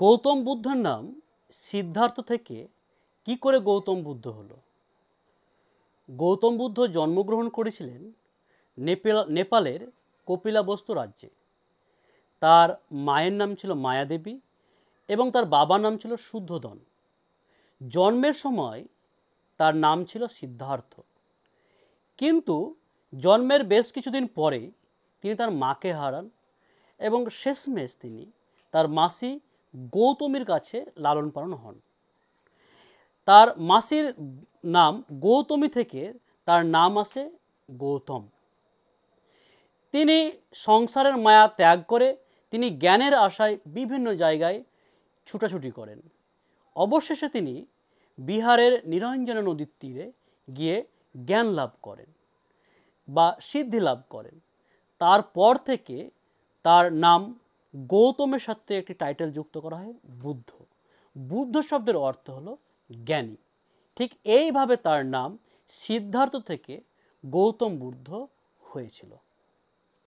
গৌতম বুদ্ধের নাম সিদ্ধার্থ থেকে কি করে গৌতম বুদ্ধ হলো? গৌতম বুদ্ধ জন্মগ্রহণ করেছিলেন নেপালের কপিলাবস্তু রাজ্যে। তার মায়ের নাম ছিল মায়াদেবী এবং তার বাবার নাম ছিল শুদ্ধোদন। জন্মের সময় তার নাম ছিল সিদ্ধার্থ, কিন্তু জন্মের বেশ কিছুদিন পরে তিনি তার মাকে হারান এবং শেষমেশ তিনি তার মাসি গৌতমীর কাছে লালন পালন হন। তার মাসির নাম গৌতমী থেকে তার নাম আসে গৌতম। তিনি সংসারের মায়া ত্যাগ করে তিনি জ্ঞানের আশায় বিভিন্ন জায়গায় ছুটাছুটি করেন। অবশেষে তিনি বিহারের নিরঞ্জনা নদীর তীরে গিয়ে জ্ঞান লাভ করেন বা সিদ্ধি লাভ করেন। তারপর থেকে তার নাম গৌতমের সাথে একটি টাইটেল যুক্ত করা হয় বুদ্ধ। বুদ্ধ শব্দের অর্থ হলো জ্ঞানী। ঠিক এইভাবে তার নাম সিদ্ধার্থ থেকে গৌতম বুদ্ধ হয়েছিল।